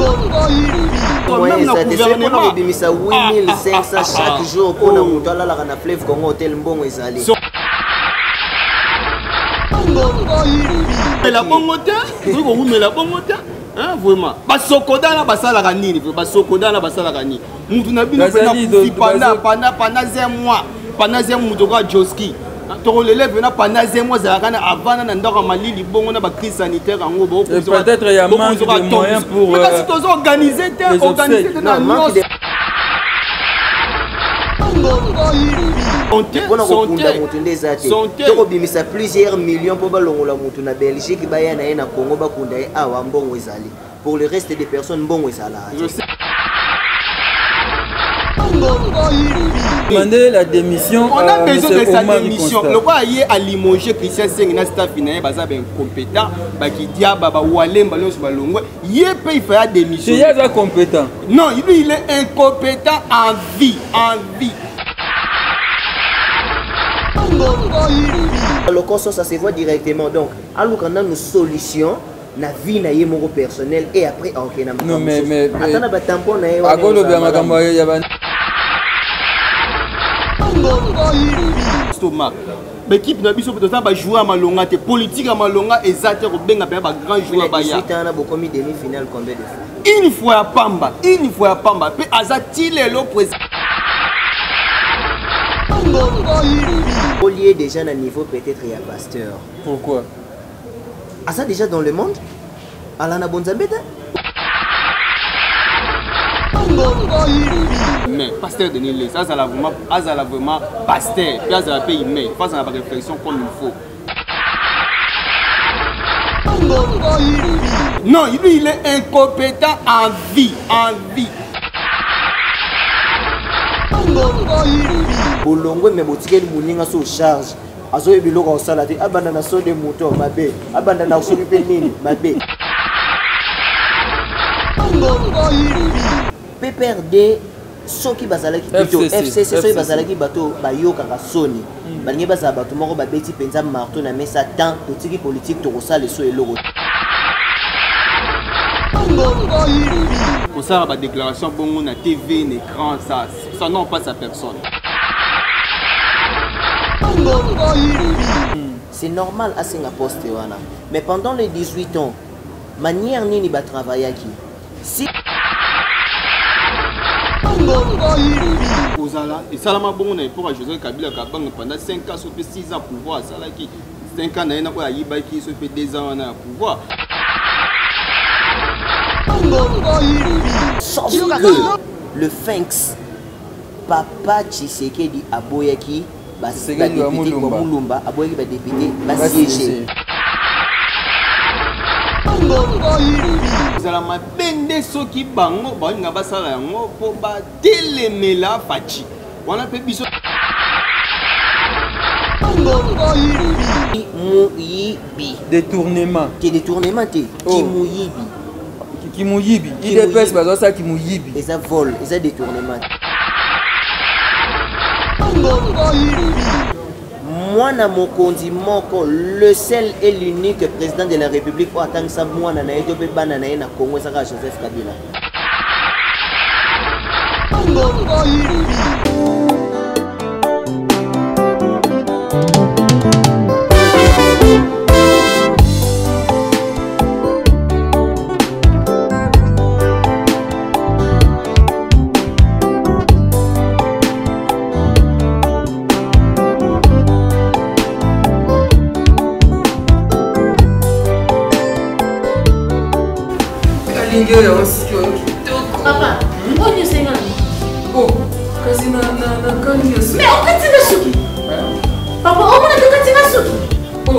Même dans le gouvernement, il y a 8500 chaque jour pour la moto là la fleuve Congo hôtel Mbongo ezali. Mais la bongote, vous mais la bongote, hein vraiment. Basokoda na basala kanini, basokoda na basala kanini. Mutu na bino pendant 1 mois, pendant 1 mois to ka Joski. To l'élève na pendant 1 mois za kana avant na ndoko malili bongo na ba crise sanitaire ngo bo. Peut-être il y a manque de moyens pour mais si tu organiser na plusieurs millions pour balongola mutu na Belgique baya na na Congo bakunda awa mbongo ezali. Pour le reste des personnes mbongo ezala. Demander la démission. On a besoin de sa démission. Le roi est à limoger Christian Seng na staff financier baza ben compétent ba ki dia ba walem ba lonso ba longo yé peut il faire démission. Il est compétent. Non, lui il est incompétent en vie, Le constat ça se voit directement donc alors qu'on a une solution na vie na ye mon personnel et après OK na non mais attends ba tampon na ye akolo bia makambo ya ba stomac l'équipe na biso peut ba jouer à malonga te politique à malonga exact ko benga ba grand joueur ba ya 18 ans na bokomi demi-finale combien de fois une fois à Pamba pe azati lelo président au lieu déjà à niveau peut-être il y a pasteur. Pourquoi? Ah ça déjà dans le monde? Alana Bonzabeta? Mais pasteur de Nile, ça a vraiment pasteur, puis ça a payé mais face à la réflexion comme il faut. Non, lui il est incompétent en vie. Bolongwe me botikeli muninga so charge azo ebiloko osala te abanda na so de moto mabe abanda na so pe nini mabe PPRD soki bazalaki plutôt FCC soki bazalaki bato bayoka ka soni balingi bazala bato moko babeti penza marteau na mesa tant politique politique to kosala so eloko pour ça la déclaration bongo na TV na écran ça non pas sa personne. C'est normal à Singapour wana mais pendant les 18 ans manière nini ba travailler qui si Ozala et salama bongo na pour Joseph Kabila Kabanga pendant 5 ans sur 6 ans pouvoir ça là qui 5 ans na ko ayiba qui sur 2 ans na pouvoir. Sauf que le Finks Papa Tshisekedi aboyaki député Mulumba aboyaki ba député ba siéger Ozala mabende soki bango ba nga basala yango po ba telemela fachi wana pe biso Muyibi détournement Kimuyibi il dépêche pas ça Kimuyibi et ça vole et ça détournement Mwana mokonzi moko le seul et l'unique président de la République pour attendre ça mwana na eto pe bana na na Congo ça Joseph Kabila Papa, où est-ce que oh, kasi na kani yasi. Mais on continue Suki. Papa, on a continue Suki. Oh,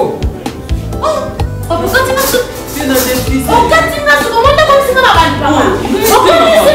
papa continue Suki. c'est dans des fils. On continue Suki. On monte comme si on avait papa. On continue Suki.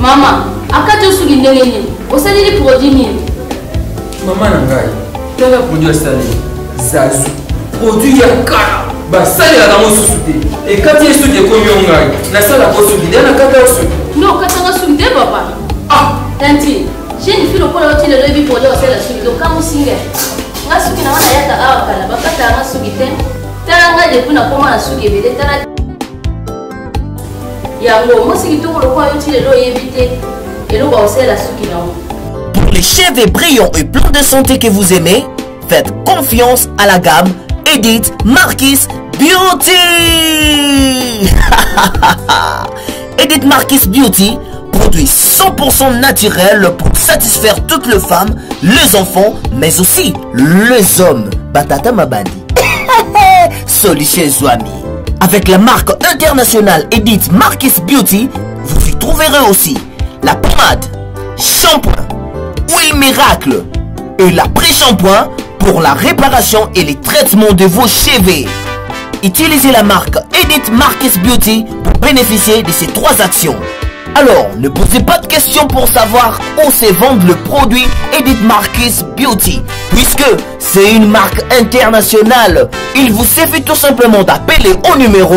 Mama, akati usugi ndenge osaleli produit nini Maman Nangai, tu as produit installé Zazu, produit ya kala, basali la damo sous-souté. Et quand il est sous des communautés, la salle a posé l'idée à la catastrophe. non katanga sumde papa Ah, tanti j'ai une fille au point où tu le levis pour dire c'est la suite donc quand singa nga suki na wana yaka awa kala bakata nga suki te tanga depuis na koma na suki bele tala yango mo siki to ko kwa yo tu le lo yebite et lo ba aussi la suki na Pour les cheveux brillants et pleins de santé que vous aimez, faites confiance à la gamme Edith Marquis Beauty. Edith Marquis Beauty, produit 100% naturel pour satisfaire toutes les femmes, les enfants, mais aussi les hommes. Batata Mabandi. Soliché Zouami. Avec la marque internationale Edith Marquis Beauty, vous y trouverez aussi la pommade, shampoing, huile miracle et la pré-shampoing pour la réparation et les traitements de vos cheveux. Utilisez la marque Edith Marquis Beauty pour bénéficier de ces 3 actions. Alors, ne posez pas de questions pour savoir où se vend le produit Edith Marquis Beauty, puisque c'est une marque internationale. Il vous suffit tout simplement d'appeler au numéro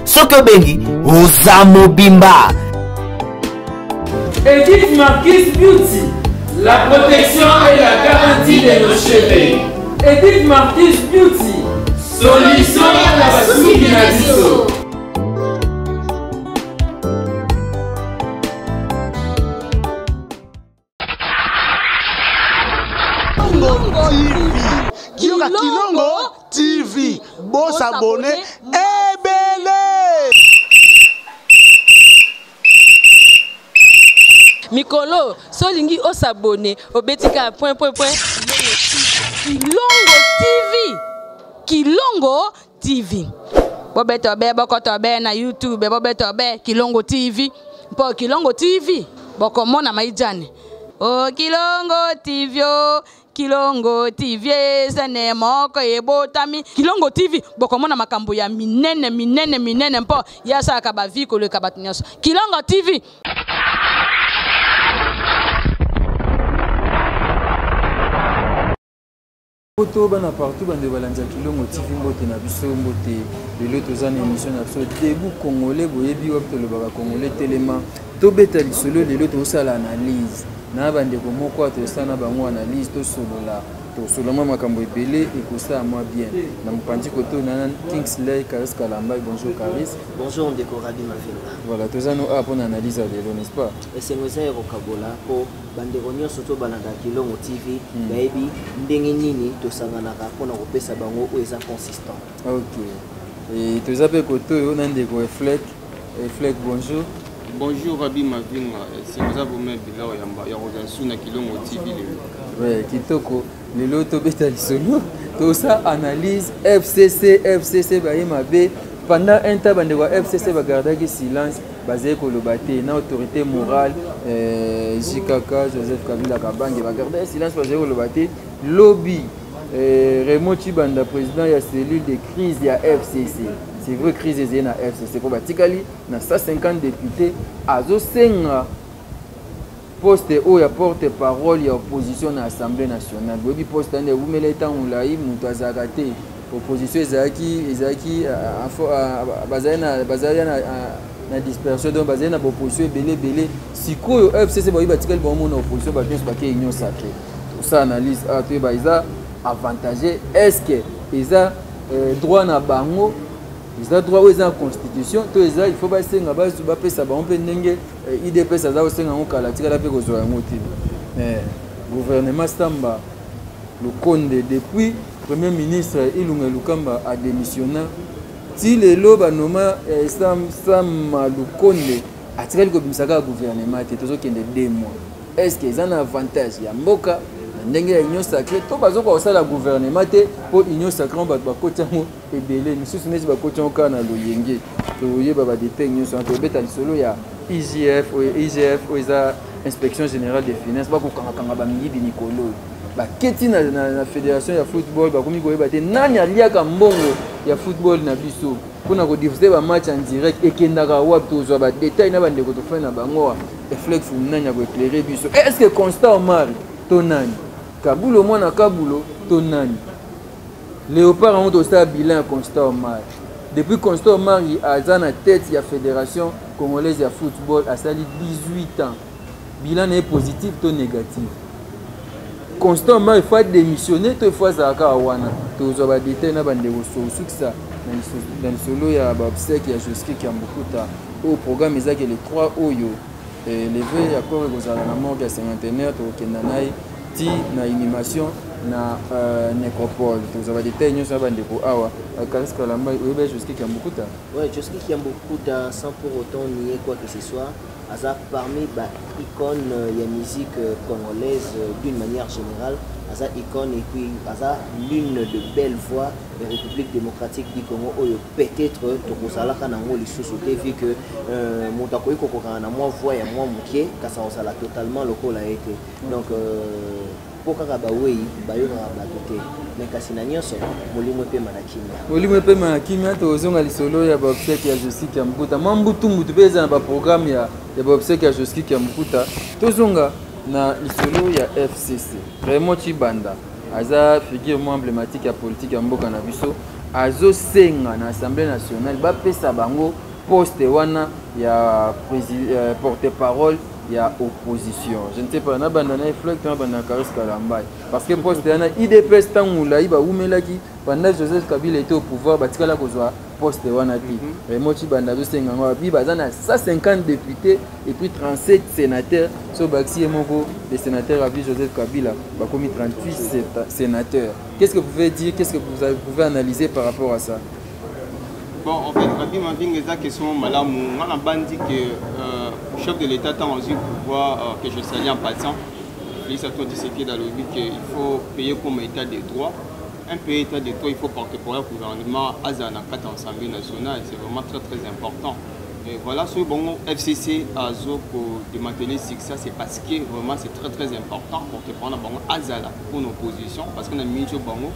Sokobengi Ozamo Bimba. Edith Marquis Beauty, la protection et la garantie de nos cheveux. Edith Marquis Beauty, solution à la souki na biso. Kilongo TV, bon s'abonner, ebele. Mikolo, solingi o s'abonner, au betika point. Kilongo TV. Bobeto be bokoto be na YouTube, bobeto be Kilongo TV. Po Kilongo TV, boko mona maijane. Oh Kilongo TV, oh Kilongo TV, sene moko ebotami. Kilongo TV, boko mona makambo ya minene mpo yasa kabaviko le kabatinyoso. Kilongo TV. Photo bana partout bande balanza Kilongo TV mbote na biso mbote lelo tozana émission na biso debout congolais boyebi wap to lobaka congolais telema to beta lisolo lelo to sala analyse na bande ko moko to sana bango analyse to solola to soloma makambo ebele ekosa moi bien na mpanzi koto na Kingsley Karis Kalamba. Bonjour Karis. Bonjour Ndeko Rabi Mafinga. Voilà tozano a pour analyse lelo n'est-ce pas? Et c'est nous aéro kabola po bandeko nyonso to banaka Kilongo TV bayebi ndenge nini to sanganaka pona kopesa bango o eza consistant. OK. Et tozape koto yo na ndeko Fleck bonjour. Bonjour Rabi Mavinga, c'est nous avons mis Bilao Yamba, Yarozasu na Kilongo TV. Ouais, Kitoko, lelo to beta lisolo, to ça analyse FCC Baïmabe pendant un temps bande wa FCC ba gardaki silence basé ko lobaté na autorité morale JKK Joseph Kabila Kabange ba garder silence basé ko lobaté lobby Raymond Chibanda président ya cellule de crise ya FCC. C'est vrai crise est na FCC pour batikali na 150 députés azo senga poste où ya porte-parole ya opposition na Assemblée nationale. Bobi poste ande vumela tangu lai mutu azakate opposition ezaki bazana na dispersion donc bazana na opposition belé sikoyo FCC boyi batikali ba mona opposition ba tous ba ke union sacrée. Tout ça analyse a tu ba isa avantagé est-ce que isa droit na bango ils ont droit aux constitution to il faut pas senga ba su ba pesa ba on peut ndenge IDP ça za o senga ngokala tikala pe ko zo yango ti gouvernement Samba le Conde depuis premier ministre Ilunga Lukamba a démissionné ti lelo ba noma Sam Lukonde a tikali ko bimisaka gouvernement te tozo kende 2 mois est-ce que ils ont un avantage ya mboka ndenge ya union sacrée to bazo ko sala gouvernement te po union sacrée ba kotiamo ebele misusu nezi ba kotiamo kana loyenge to yeba ba détail union sacrée beta lisolo ya IGF ou eza inspection générale des finances ba ko kanga ba mingi Nikolo ba keti na fédération ya football ba komi ko yeba te nani aliaka mbongo ya football na biso mpona kodiffuser bamatch en direct ekendaka wapi tozwa badetail na bandeko tofai na bango eflex nani ya koéclaire biso est ce que Constant Omar to nani Kabulo mwana Kabulo to nani Léopard a tosala bilan ya Constant Omar depuis Constant Omar aza na tête ya fédération congolaise ya football asali 18 ans bilan est positif to négatif Constant Omar il faut démissionner to il faut azalaka wana tozwa badetail na bandeko sosukisa dans le solo ya babsek ya Joski Kiambukuta au programme ezaki le 3 oyo levé ya corps ekozala na morgue ya cinquantenaire tokokenda naye ti na inhumation na nécropole tozwa badetail nyonso ya bandeko awa Karis Kalamba oyeba Joski Kiambukuta. Ouais, Joski Kiambukuta sans pour autant nier quoi que ce soit aza parmi icônes ya musique congolaise d'une manière générale aza icône et puis aza l'une de belles voix de République démocratique du Congo oyo peut-être tokozalaka nango lisusu te vu que moto akoki kokokana na mwa voix ya mwa mokie kasi ozala totalement lokola ete donc po kaka bawei bayokaka bato te mais kasi na nyonso molimo epema na kimia tozonga lisolo ya babseki ya Joski Kiambukuta mwa mbutumbutu mpe eza na baprogramme ya babseki ya Joski Kiambukuta tozonga na lisolo ya FCC Raymond Chibanda aza figure mo emblématique ya politique ya mboka na biso azosenga na Assemblée nationale bapesa bango poste wana ya porte-parole ya opposition. Je ne sais pas na bandana reflect na bandana Karis Kalamba parce que poste yana IDPS tangula iba umelaki pendant Joseph Kabila était au pouvoir batikala kozwa poste wana ki Raymond Chibanda zosenga ngwa bi bazana 150 députés et puis 37 sénateurs so baxi moko des sénateurs avec Joseph Kabila ba commis 38 sénateurs. Qu'est-ce que vous pouvez dire, qu'est-ce que vous pouvez analyser par rapport à ça? Bon, en fait, Rabbi Maving est la question malamou. On a bandit que chef de l'État a aussi pouvoir que je salue en passant. Félix Antoine Tshisekedi dans le but qu'il faut payer comme état de droit. Un pays état de droit, il faut porter pour le gouvernement à Zanakata Assemblée nationale. C'est vraiment très très important. Et voilà, ce bon FCC a démantelé ça, c'est parce que vraiment c'est très très important pour te prendre Azala pour nos positions parce qu'on a mis au bango.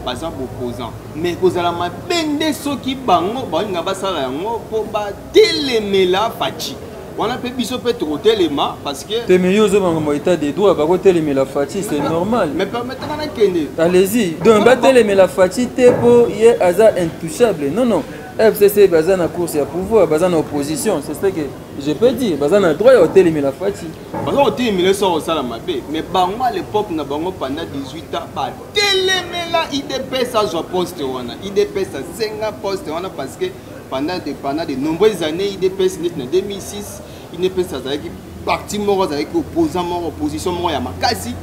Par exemple opposant mais kozala mabende soki bango balinga basala yango po batelemela faci wana pe biso pe tokotelema parce que temeyo zo bango état de droit bakotelemela faci c'est normal mais permettez-moi na kende allez-y donc batelemela faci te po ye aza intouchable non FCC baza na course ya pouvoir baza na opposition c'est ce que je peux dire baza na droit ya telemela faci baza otelemela so osala mabe mais bango à l'époque na bango pendant 18 ans ba telemela IDPS a jo poste wana IDPS a senga poste wana parce que pendant de nombreuses années IDPS na 2006 IDPS a zaki parti moko avec opposant moko opposition moko ya makasi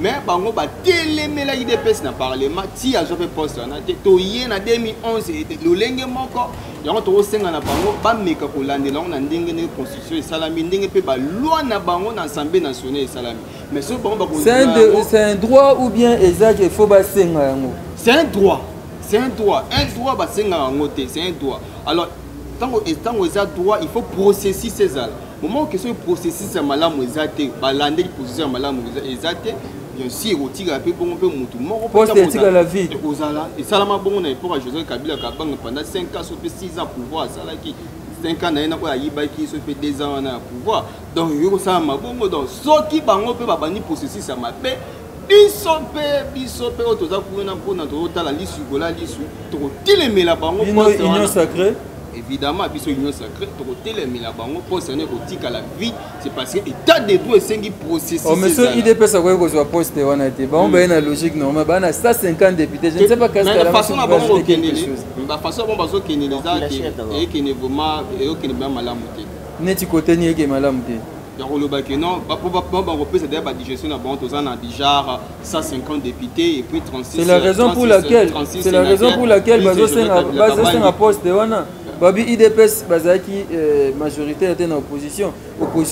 mais bango ba telemela IDPS na parlement ti a jo poste wana to ye na 2011 lolenge moko yango to senga na bango ba meka ko landela na ndenge ne constitution esalami ndenge pe ba loi na bango na assemblée nationale esalami mais ce bango ba c'est un droit ou bien exact il faut ba senga yango c'est un droit ba senga yango te c'est un droit alors tango eza droit il faut processer ces al moment que ce processus ya malamu ezate ba landeli position ya malamu ezate bien sûr otika pe bongo pe mutu moko poste etika la vie ozala esalama bongo na époque Joseph Kabila kabanga pendant 5 ans sur 6 ans pouvoir salaki 5 ans na ko ayibaki so pe 2 ans na pouvoir donc yoko ça mabongo donc soki bango pe babani processus ya mabe biso pe otoza kuna mpona totala lisu gola lisu tokotelemela bango poste union sacrée évidemment biso union sacrée tokotelemela bango poste ne kotika la vie c'est parce que état de droit esengi processus oh monsieur IDPS a quoi kozwa poste wana te ba on ba na logique normal ba na 150 députés je ne sais pas qu'est-ce que la façon na bango kenele ba façon bon bazo kenele za et que ne vraiment et que ne ba malamu te neti côté ni ke malamu te que non, c'est d'ailleurs digestion à bon déjà 150 députés et puis 36. C'est la raison pour laquelle basé un poste wana babi IDPS bazaki majoritaire était en opposition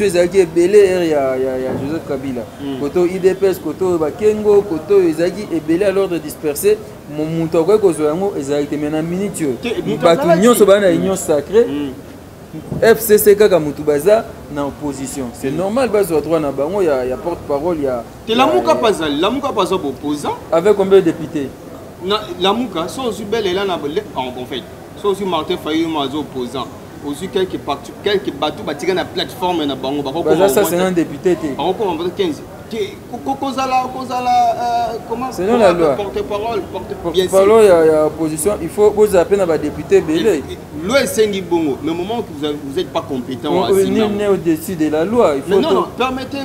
ezaki belé ya Joseph Kabila koto IDPS koto bakengo koto ezaki ebelé à l'ordre dispersé mon muto ko kozwa yango ezaki mena minute batu nyonso bana union sacrée FCC kaka mutu baza na opposition c'est normal bazo droit na bango ya porte-parole ya te la muka pas opposant avec combien de députés la mouka, so aussi belle là en fait. So aussi Martin Fayou mazo opposant. Aussi quelques bateaux bâtir la plateforme na bango. Ça c'est un député. On comment 15. Comment selon la loi porte-parole bien sûr il y a opposition, il faut vous appeler à député belé. Loi est 5 bongo, mais au moment que vous n'êtes pas compétent on est au-dessus de la loi, il faut non, permettez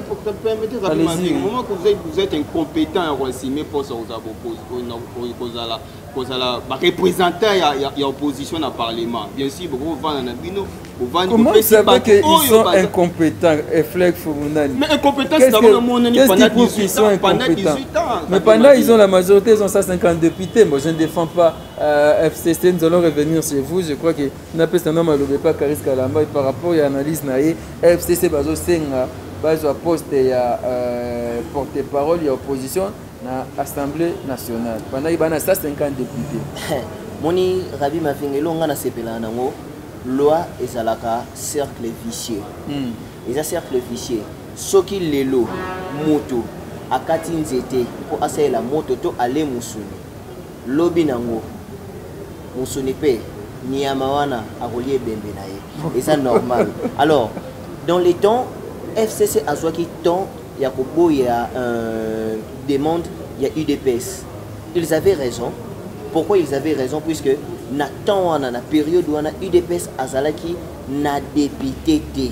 rapidement, au moment que vous êtes incompétent à signer pour ça vous représenter il y a opposition au parlement. Bien sûr, vous comment vous savez qu'ils sont incompétents? Mais incompétents, c'est d'abord pendant 18 ans. Mais pendant ils ont la majorité, ils ont 150 députés. Moi, je ne défends pas FCC. Nous allons revenir chez vous. Je crois que nous avons un homme à l'Obepa, Karis Kalamba, par rapport à l'analyse naïe. FCC, bazo senga, bazo poste, il y a porte-parole, il y a opposition dans l'Assemblée nationale. Pendant il y a 150 députés. Moni Rabi Mafingelo, on a sepelé nango. Loi ezalaka cercle vicieux. Eza cercle vicieux. Soki lelo moto akati nzete po asala moto to ale musuni. Lobi nango musuni pe nyama wana akolie bembe na ye. Et ça normal. Alors dans les temps FCC a soit qui temps yakobo ya demande il y a UDPS. Ils avaient raison. Pourquoi ils avaient raison? Puisque na temps on a na période où on a UDPS azalaki na député T.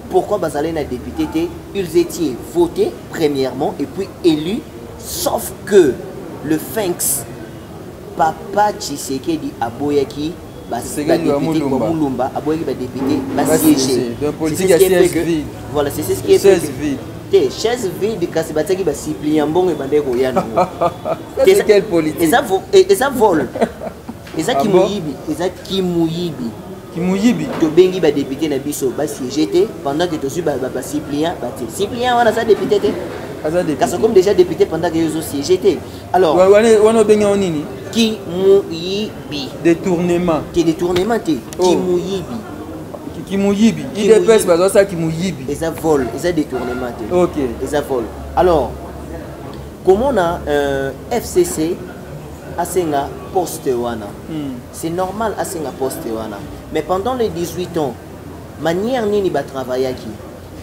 Pourquoi bazalé na député T? Ils étaient votés premièrement et puis élus, sauf que le Finks Papa Tshisekedi Aboyaki député Mulumba Aboyaki député ba siéger. Voilà, c'est ce qui est fait. Chaise vide kasi bataki ba suppliant bongo bandeko ya nango. C'est quelle politique? Et ça vole. Et ça qui mouyibi. Qui mouyibi. To bengi ba député na biso ba siéger pendant que to su ba suppliant ba te. Suppliant wana ça député te. Parce comme déjà député pendant que ils ont siégé. Alors wana bengi on nini? Qui mouyibi. Détournement. Qui détournement te. Qui mouyibi. Qui mouyibi, il dépasse pas ça qui mouyibi. Et ça vole, et ça détournement. Ok. Et ça vole. Alors, comment on a FCC à Senga poste wana? C'est normal à Senga poste wana. Mais pendant les 18 ans, manière nini ba travailler qui?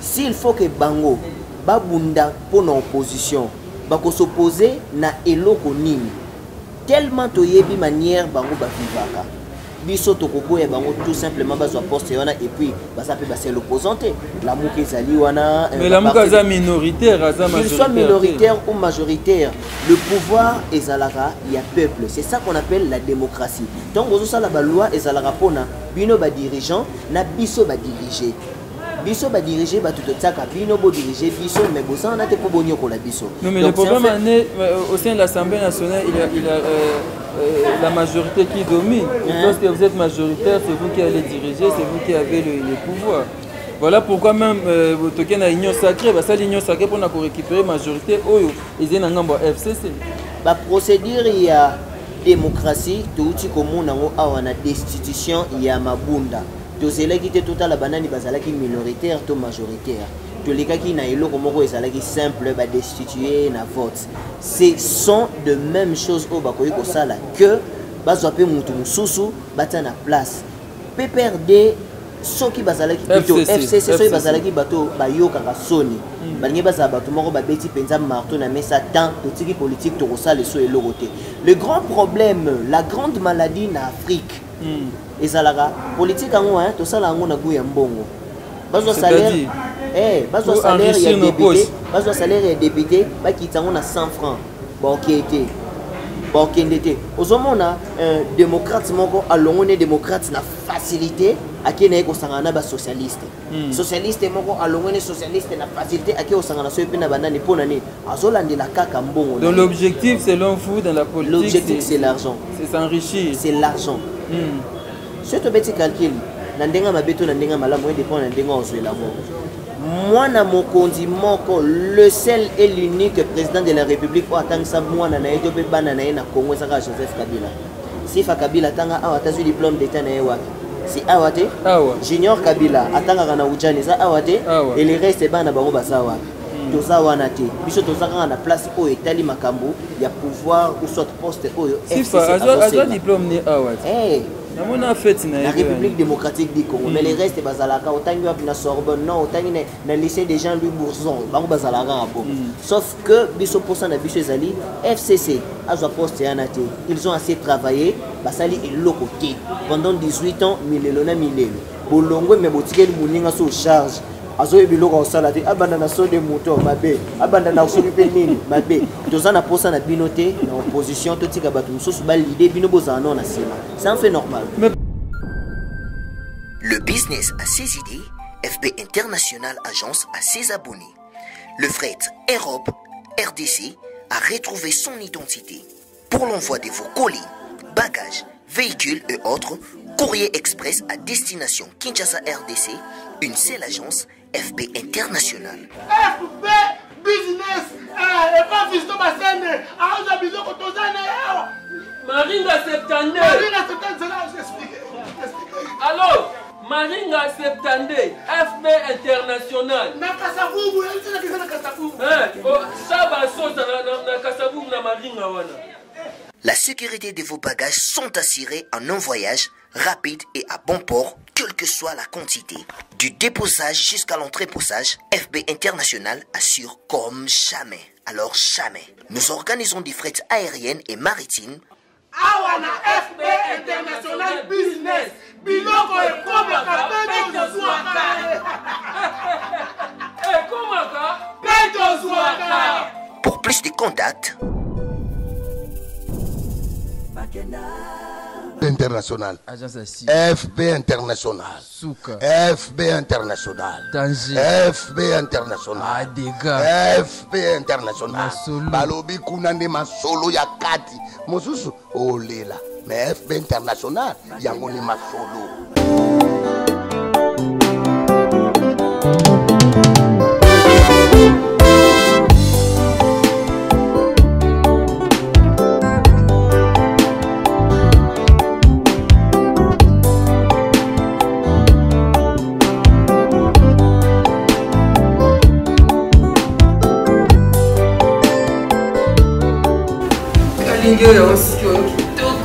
S'il faut que bango babunda pour l'opposition, bako s'opposer na eloko nini. Tellement toyebi manière bango ba vivaka. Biso tokoboya bango tout simplement bazo poste wana et puis basa pe basa l'opposante la mouke zali wana mais la mouke za minoritaire za majoritaire. Qu'il soit minoritaire ou majoritaire, le pouvoir ezalaka il y a peuple, c'est ça qu'on appelle la démocratie. Donc ozo sala ba loi ezalaka pona bino ba dirigeant na biso ba diriger. Biso ba diriger ba tout tsaka bino bo diriger biso mais bosa na te po bonyo ko la biso. Non mais le problème au sein de l'Assemblée nationale il a la majorité qui domine. Et lorsque vous êtes majoritaire, c'est vous qui allez diriger, c'est vous qui avez le pouvoir. Voilà pourquoi même vous toquez dans l'union sacrée, ça l'union sacrée pour récupérer la majorité, ils ont un FCC. La procédure, il y a démocratie, tout ce qu'on a une destitution, il y a mabunda. Tout ce qui est total la banane, qui est minoritaire, tout majoritaire. Tous les cas qui n'ont pas été simple, destituer na vote. Ce sont de mêmes choses au Bakoyiko Sala que Bazoapé Moutoumoussou, Batana place. PPRD, ceux qui bazalaki plutôt FCC, ceux qui bazalaki bateau, Bayoka Sony. Balni Bazabato Moro Babeti Penza Marto na Mesa tant de politique Torosa les et l'oroté. Le grand problème, la grande maladie en Afrique, et Zalara, politique en moi, tout ça là on a goûté un bon. Bazo salaire. Bazo salaire il y a député, bazo salaire il y a député, ba qui t'en a 100 francs. Bon qui était. Bon qui était. Aux hommes on a démocrate moko alongo ne démocrate na facilité à qui n'est qu'au sangana ba socialiste. Socialiste moko alongo ne socialiste na facilité à qui au sangana so pe na banane pour nani. Azolande la kaka mbongo. Donc l'objectif selon vous dans la politique l'objectif c'est l'argent. C'est s'enrichir. C'est l'argent. Ce to beti calcul. Nandenga mabeto nandenga malamu dépend nandenga ozwela mo. Moi na mokonzi moko le seul et l'unique président de la République pour attendre ça moi na naeto pe bana na na Congo saka Joseph Kabila. Sifa Kabila tanga awa tazu diplôme d'état na yewa. Si awate Junior Kabila atanga kana ujani za awate et le reste bana bango basawa. toza wana te biso toza kaka na place oyo etali makambo ya pouvoir ou soit poste oyo azwa diplôme ne awa namona fête na la République démocratique du Congo mais les restes bazalaka otangi wapi na Sorbonne non otangi na lycée des Jean-Louis Bourson bango bazalaka bon sauf que biso posa na biso ezali FCC azwa poste yana te ils ont assez travaillé basali eloko te pendant 18 ans milelo na milelo bolongwe me botikeli muninga so charge azoye biloko osala te abanda na so de moto mabe abanda na sokipe nini mabe toza na posa na bino te na opposition totika bato mosusu balide bino bozala non na nsima c'est un fait normal. Le business a ses idées, FB International Agence a ses abonnés. Le fret Europe, RDC a retrouvé son identité. Pour l'envoi de vos colis, bagages, véhicules et autres, courrier express à destination Kinshasa RDC, une seule agence, FB International. FB Business et pas Fiston Bassene, à Biloko Tozane. Maringa 72. Maringa 72, j'explique. Alors, Maringa 72, FB International. Nakasavubu, elle dit que Nakasavubu. Ça va sauter na Nakasavubu na Maringa wana. La sécurité de vos bagages sont assurées en un voyage rapide et à bon port, quelle que soit la quantité. Du déposage jusqu'à l'entreposage, FB International assure comme jamais. Alors jamais. Nous organisons des frais aériennes et maritimes. Awana FB International Business. Biloko et Komaka, Peto Zouaka. Pour plus de contacts, International. FB International. Souka. FB International. Danger. FB International. Dégâts. FB International. Balobi kunande masolo ya kati. Mosusu olela. Mais FB International yango ni masolo.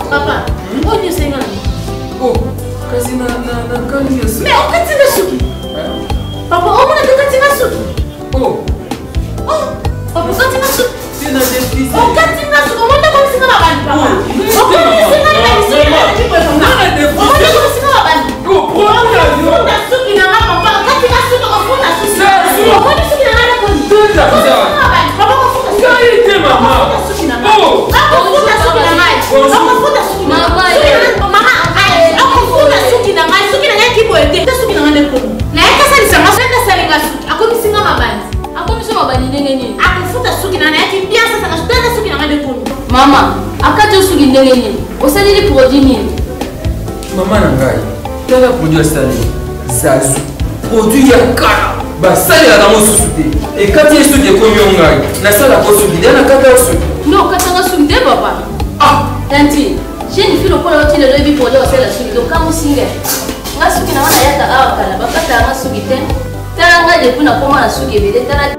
Papa, on y sait. Oh, kasi na kani yesu. Mais on katina suki. Papa, on a katina suki. Oh. Oh, papa, katina suki. Tu n'as des fils. On katina suki. On m'a comme si on avait papa. On Mama, akati usuki ndenge nini? Osalili produit nini? Mama na ngai, tala produit asali. Zazu. Produit ya kala. Basali ya kamo susuti. E kati yesu de komi ngai. Na sala ko suki dana kata usuki. Non, katanga suki de papa. Ah, tanti. J'ai une fille au polo ti le lebi pour le osala suki donc kamo singe. Nga suki na wana yaka awa kala bakata nga suki te. Tala nga de kuna koma na suki bele tala.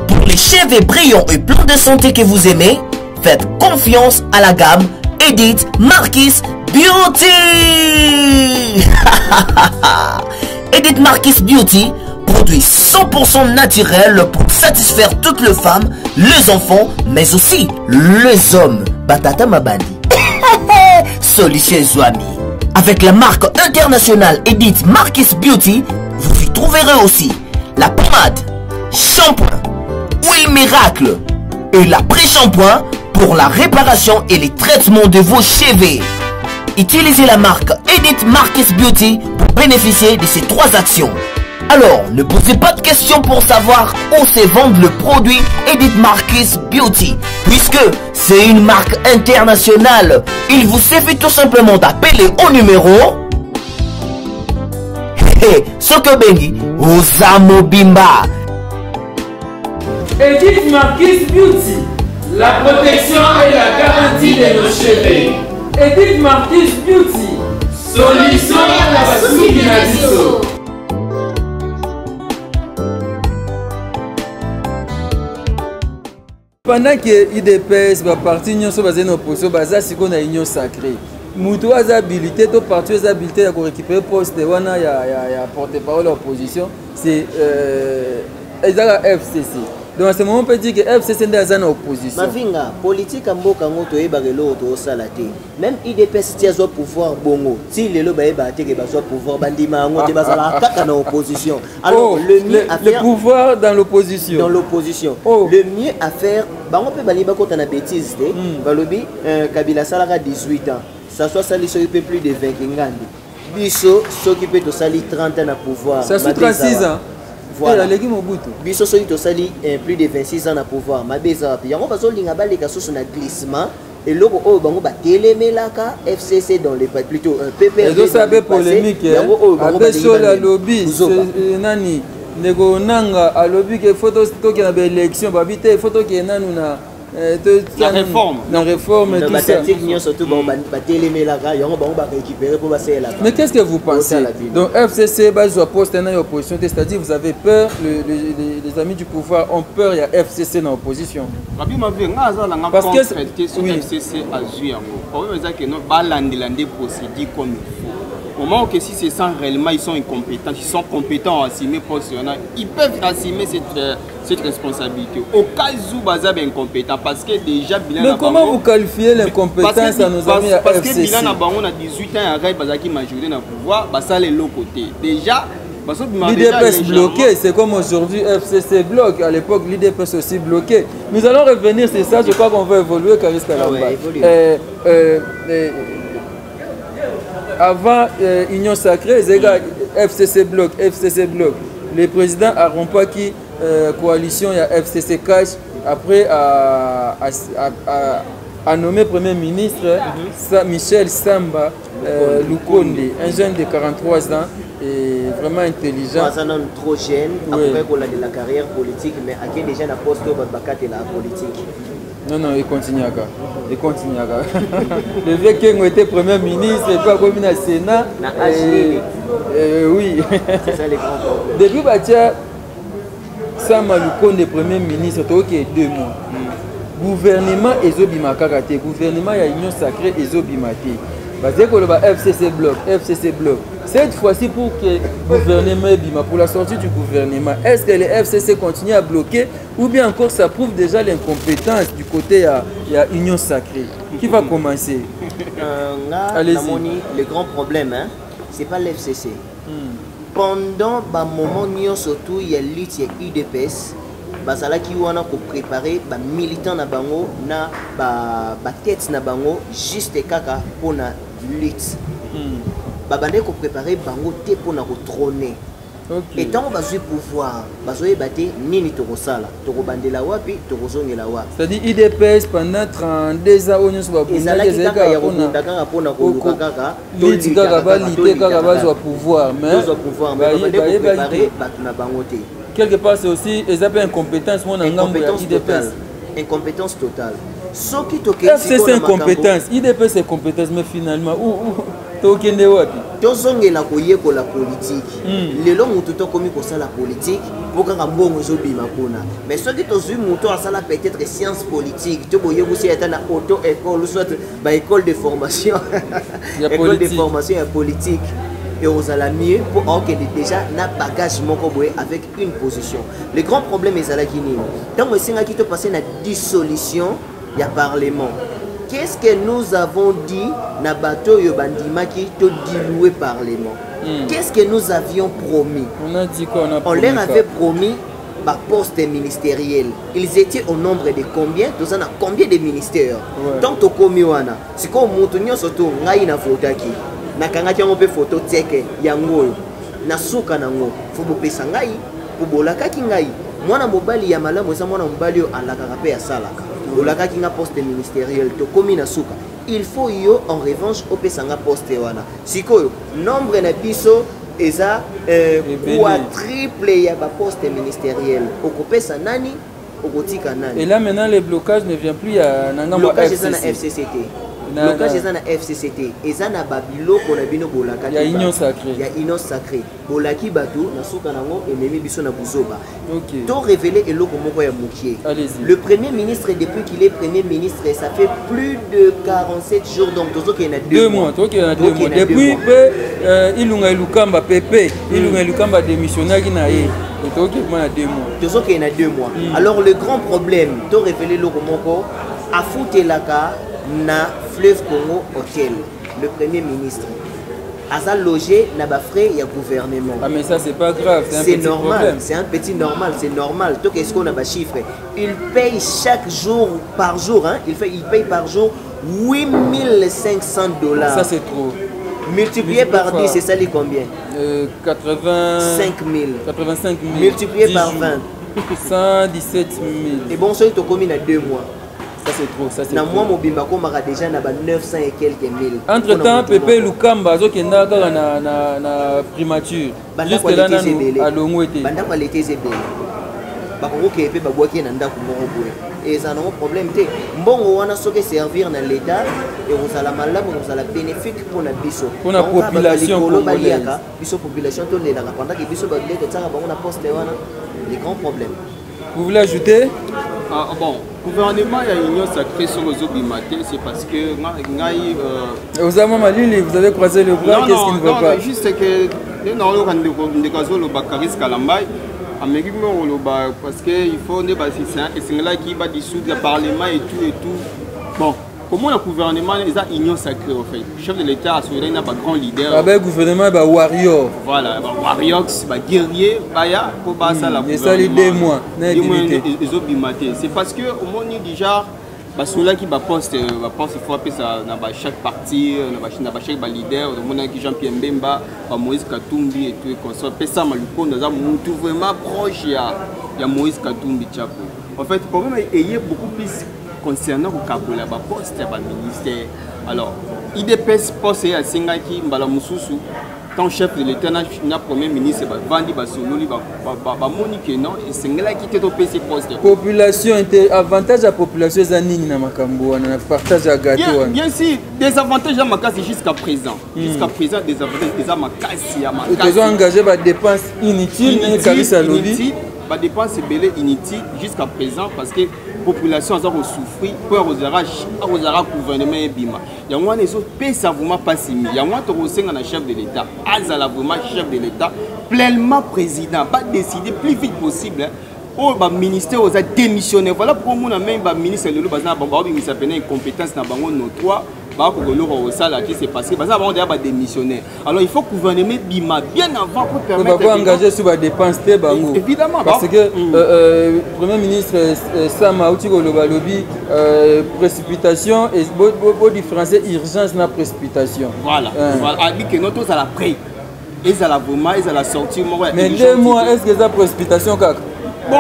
Pour les cheveux brillants et pleins de santé que vous aimez, faites confiance à la gamme Edith Marquis Beauty. Edith Marquis Beauty, produit 100% naturel pour satisfaire toutes les femmes, les enfants, mais aussi les hommes. Batata Mabandi. Solution Zouami. Avec la marque internationale Edith Marquis Beauty, vous y trouverez aussi la pommade, shampoing, huile miracle et l'après-shampoing pour la réparation et les traitements de vos cheveux. Utilisez la marque Edith Marquis Beauty pour bénéficier de ces 3 actions. Alors, ne posez pas de questions pour savoir où se vend le produit Edith Marquis Beauty, puisque c'est une marque internationale. Il vous suffit tout simplement d'appeler au numéro Sokobengi Osamo Bimba. Edith Marquis Beauty, la protection et la garantie de nos cheveux. Edith Marquis Beauty, Solution à basuki na biso. Pendant que IDPS va partir nyonso basé na opposition baza siko na union sacrée. Mutu aza habilité to parti aza habilité ya ko récupérer poste wana ya porte-parole opposition, c'est ezaka FCC. Donc à ce moment on peut dire que FCC est dans l'opposition. Mavinga, politique à mboka ngoto e bagelo to salate. Même IDPS tia zo pouvoir bongo. Si lelo ba e ba te ke ba zo pouvoir bandima ngoto ba sala kaka na opposition. Alors le mieux à faire le pouvoir dans l'opposition. Dans l'opposition. Le mieux à faire bango pe baliba ko na bêtise te. Balobi Kabila salaka 18 ans. Ça soit sali so peu plus de 20 ngandi. Biso so qui peut to sali 30 ans na pouvoir. Ça fait 36 ans. Voilà. Biso soki tosali plus de 26 ans na pouvoir mabeza puis yango bazolinga baleka soso na glissement et loko oyo bango batelemelaka FCC dans les plutôt PPR et ça be polémique abe sola lobby nani nego nanga a lobby que photo to ki na ba élection babite photo ki nanu na la réforme. La réforme et tout ça. Mais qu'est-ce que vous pensez? Donc FCC base sur poste dans l'opposition, c'est-à-dire vous avez peur, les amis du pouvoir ont peur, il y a FCC dans l'opposition. Parce que FCC a joué. Le problème c'est que nous allons procéder comme il faut. Au moment que si c'est ça réellement, ils sont incompétents, ils sont compétents à assumer poste, ils peuvent assumer cette responsabilité. Au cas où Baza est incompétent, parce que déjà Bilan. Mais comment vous qualifiez l'incompétence à nos amis à FCC? Parce que Bilan a 18 ans, il Baza qui majorité dans le pouvoir, ça c'est l'autre côté. Déjà, l'IDPS bloqué, c'est comme aujourd'hui FCC bloque. À l'époque, l'IDPS aussi bloqué. Nous allons revenir sur ça, je crois qu'on va évoluer, Caris Kalamba. Avant Union Sacrée, FCC bloc, le président a rompu qui coalition, il y a FCC Cash, après a nommé Premier ministre Michel Samba Lukonde, un jeune de 43 ans et vraiment intelligent. Un homme trop jeune, après qu'on a de la carrière politique, mais à qui déjà n'a pas posté la politique. Non, il continue à ça. Il continue à ça. Le vieux qui a été Premier ministre, et puis comme il a Sénat. Oui. C'est ça les grands problèmes. Depuis Batia, Sama Lukonde, Premier ministre, il y a 2 mois. Gouvernement Ezobima Karate, gouvernement il y a Union Sacrée Ezobima Té. Parce que le FCC bloc. Cette fois-ci pour que le gouvernement bima, pour la sortie du gouvernement, est-ce que le FCC continue à bloquer ou bien encore ça prouve déjà l'incompétence du côté il y a Union Sacrée? Qui va commencer? Allez-y. Le grand problème, hein, c'est pas l'FCC. Pendant un moment, surtout il y a lutte, il y a UDPS. Basala qui wana ko préparer ba militant na bango na ba tête na bango juste kaka pour na lutte. Ba bande ko préparer bango te pour na ko trôner. Et tant on va jouer pouvoir, bazoye baté nini to ko sala, to ko bandela wapi, to ko zongela wapi. C'est-à-dire IDPS pendant 32 ans on se va pour na kaka pour na ko kaka lutte kaka ba lutter kaka ba zo pouvoir mais ba bande ko préparer ba na bango te. Quelque part, c'est aussi incompétence. Incompétence totale. C'est incompétence. IDP, c'est compétence, mais finalement, où tu es la politique. Les gens ont tout commis pour ça la politique. Pour qu'on ait un bon mais ceux qui ont peut-être sciences politiques, tu peux aussi être dans auto-école, soit école de formation. École de formation et politique. Et on a la mieux pour que déjà n'a bagage avec une position. Le grand problème est là qui tant que c'est qui te passer la dissolution il y a parlement. Qu'est-ce que nous avons dit na bateau yo bandima qui te diluer parlement? Qu'est-ce que nous avions promis? On a dit quoi? On leur avait promis par poste ministériel. Ils étaient au nombre de combien? Tous en a combien de ministères? Tant que komi wana. C'est comme montonyo surtout ngai na fotaki. Nakanga qui a fait photo teke yango na suka nango fubo pesa ngai kubolaka ki ngai mwana mobali ya malamu esa mwana mobali alaka pe ya salaka bolaka ki nga poste ministériel to komi na suka il faut yo en revanche opesa nga poste wana sikoyo nombre na biso eza quadruple ya ba poste ministériel okopesa nani okotika nani. Et là maintenant le blocage ne vient plus à Nangamba blocage na FCCT. blocage eza na FCCT eza na babiloko na bino bolaka ya union sacrée ya union sacrée bolaki bato na suka nango ememi biso na buzoba to révéler eloko moko ya mokie le premier ministre depuis qu'il est premier ministre ça fait plus de 47 jours donc tozoki na 2 mois depuis ilunga lukamba pepe ilunga lukamba démissionnaire na ye tozoki na 2 mois alors le grand problème to révéler eloko moko afutelaka na Fleuve Congo Hotel le premier ministre a logé na ba frais ya gouvernement. Ah mais ça c'est pas grave, c'est normal, c'est un petit normal, c'est normal. Tout qu'est-ce qu'on a ba chiffre. Il paye chaque jour par jour hein, il paye par jour $8,500. Ça c'est trop. Multiplié par 10, c'est ça les combien 85 000. Multiplié par 20. 117 000. Et bon, ça, il t'a commis dans 2 mois. Ça c'est trop, ça c'est trop. Moi, mon bimako m'a déjà 900 et quelques mille. Entre temps, Pépé Lukamba, qui na primature. Jusque là, à l'ongo était. Banda qualité c'est belle. Bakoko kepe babwaki na ndako moko boye. Et ça n'a pas problème té. Mbongo wana soke servir dans l'état et vous allez malamu, vous allez bénéfique pour la biso. Pour la population congolaise. Biso population to le la pendant que biso ba bileto tsaka bango na poste wana. Les grands problèmes. Vous voulez ajouter? Ah bon, gouvernement il y a union sacrée sur les Obimaté, c'est parce que Osama Malili, vous avez croisé le bras, qu'est-ce qui ne va pas? Non, juste que non, on a le Bakaris Kalambay, Amérique parce que il faut ne pas c'est là qui va dissoudre le parlement et tout. Bon. Comment le gouvernement est une union sacrée en fait? Le chef de l'État a souverain n'a pas grand leader. Le gouvernement est un warrior. Voilà, warrior, un guerrier, pour passer la gouvernement. Ça, les 2 mois. C'est parce que au moins déjà, ceux-là qui poste, il faut appeler ça dans chaque parti, dans chaque leader, Jean-Pierre Mbemba, Moïse Katumbi et tout. Ça, on est vraiment proche de Moïse Katumbi. En fait, le problème est qu'il y a beaucoup plus concernant le Kabola, le poste, le ministère. Alors, IDPS poste à Singaki, Mbala Moussousou, tant chef de l'État, le premier ministre, Vandi Basololi, Monique, non, et c'est là qui était au PC poste. Population, avantage à la population, c'est un Makambo, on a partage à gâteau. Bien sûr, des avantages à Makassi jusqu'à présent. Jusqu'à présent, des avantages à Makassi. Ils ont engagé des dépenses inutiles, des dépenses inutiles jusqu'à présent parce que population a souffert pour le gouvernement bima. Il y a un peu ça vraiment pas simi. Il y a un chef de l'État, azala vraiment chef de l'État, pleinement président, pas décider plus vite possible. Oh, le ministère a démissionné. Voilà pourquoi mon même ministre de l'État a une compétence dans le notoire. C'est passé parce qu'on a démissionné. Alors il faut que le gouvernement bima bien avant pour permettre de engager sur la dépense évidemment parce que le premier ministre Sama Outiko Lobalobi précipitation et beau différencier urgence na précipitation. Voilà. Voilà. Que notre ça la pré. Et ça la vraiment et ça la sortie. Mais 2 mois est-ce que ça précipitation kaka? Bon,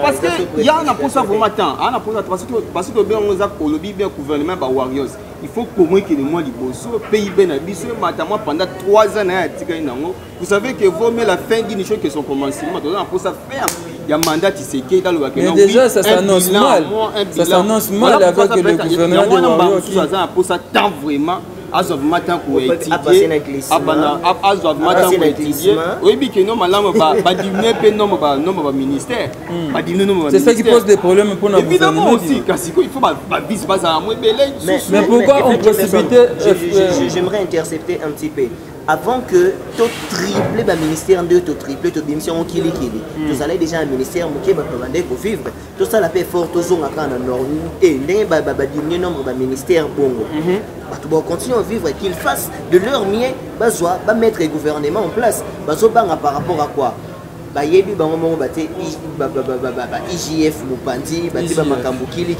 parce que il y a un pour ça vraiment temps, parce que bien on a pour le bien gouvernement ba warriors. Il faut qu'au moins que le mois liboso PIB na biso matamment pendant 3 ans na tika inango. Vous savez que vaut mieux la fin d'une chose que son commencement. Donc pour ça faire il y a mandat qui s'est dans le mais déjà ça s'annonce mal. Ça s'annonce mal avec le gouvernement de warriors qui pour ça temps vraiment azov matin pour étudier azov matin pour étudier oui bien que non malamu ba diminuer pe non ba ministère ba diminuer non c'est ça qui pose des problèmes pour notre gouvernement aussi kasi il faut ba vise pas à moi belé mais pourquoi on précipite j'aimerais intercepter un petit peu avant que tu triples le ministère de tu triples tu démission qui tu allais déjà un ministère qui va demander pour vivre tout ça la paix fort aux zones à nord et ba diminuer nombre de ministères bongo tu vas continuer à vivre qu'ils fassent de leur mieux ba mettre le gouvernement en place par rapport à quoi bayebi bango mongo bate IGF Mopandi bate ba makambo kili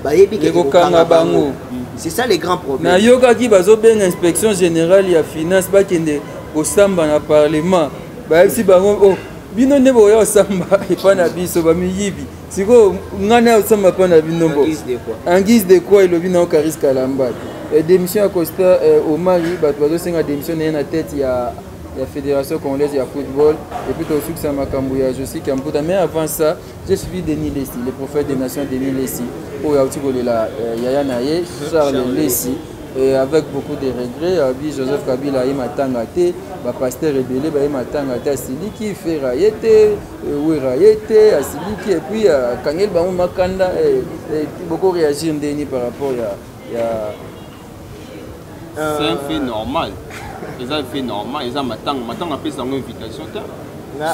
bayebi ke kokanga bango. C'est ça les grands problèmes. Na yoka ki bazo ben inspection générale ya finance ba kende au samba na parlement ba si bango oh bino ne boya samba et pas na biso ba miyibi siko ngana samba pas na binombo en guise de quoi il obina au Karis Kalamba démission à Costa au Mali ba bazo senga démission na tête ya la Fédération congolaise de football et puis aussi que ça m'a cambouillé je sais qu'un mais avant ça j'ai suivi Denis Lessi le prophète des nations Denis Lessi pour Yaouti la Yaya Naye Charles Lessi et avec beaucoup de regrets abi Joseph Kabila il matanga te ba pasteur rebelle ba matanga te asiliki fera yete wera yete asiliki et puis kangel ba makanda et beaucoup réagir ndeni par rapport ya c'est un fait normal. Ils ont fait normal, ils ont maintenant appelé ça une invitation.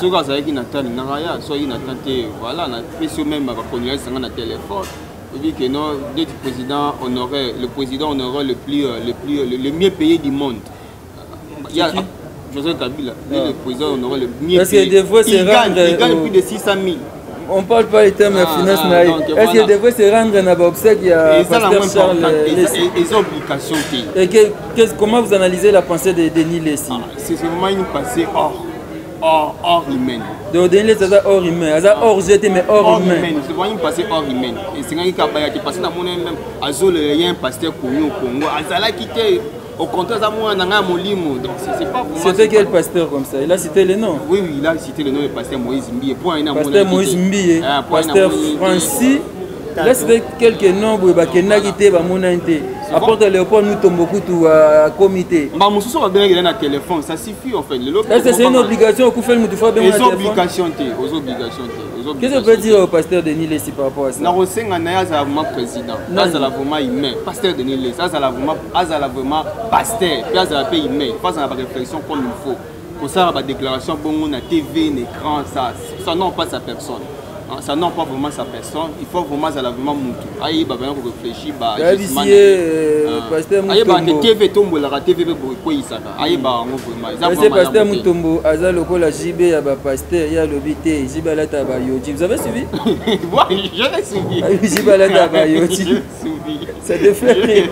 Ceux qui ont Nathan Naraya, soit ils n'attendent voilà, on a fait même à connaître ça dans téléphone. Il dit que non, le président honorait le mieux payé du monde. Il y a Joseph Kabila, le président honorait le mieux payé. Parce que des fois c'est rendre il gagne plus de 600 000. On ne parle pas les termes de finance. Est-ce qu'il devrait se rendre dans l'obsèque? Il y a Pasteur Charles. Les obligations. Et comment vous analysez la pensée de Denis Lessi? C'est vraiment une pensée hors humaine. Donc Denis Lessi, c'est hors humain. C'est hors jeté, mais hors humain. C'est vraiment une pensée hors humaine. Et c'est quand il y a passé dans mon même Azol, il y a un pasteur connu au Congo. Azala quitté. Au contraire, c'était quel pasteur comme ça? Il a cité le nom? Oui, il a cité le nom de pasteur Moïse Mbiye. Pasteur Moïse Mbiye, pasteur Francis. Là, c'était quelques noms pour que apporte Léopold nous tombe beaucoup à comité. Ça suffit en fait. C'est une obligation au faire le les obligations. Qu'est-ce que vous pouvez dire au pasteur Denis Lessi par rapport à ça? Président. Pasteur Denis Lessi, vraiment pasteur, il faut la réflexion comme il faut. Pour ça, la déclaration, on a TV, un écran, ça n'a pas sa personne. Ça n'a pas vraiment sa personne. Il faut vraiment vraiment Moutou. Aïe, bah bien réfléchir, bah. Pasteur Moutombo. TV tombe la TV quoi il ça. Aïe bah vraiment. C'est pasteur Moutombo. Aza loko la JB ya ba pasteur ya lobité. Jibalata ba Yoji. Vous avez suivi? Oui, je l'ai suivi. Jibalata ba Yoji. Ça te fait rire.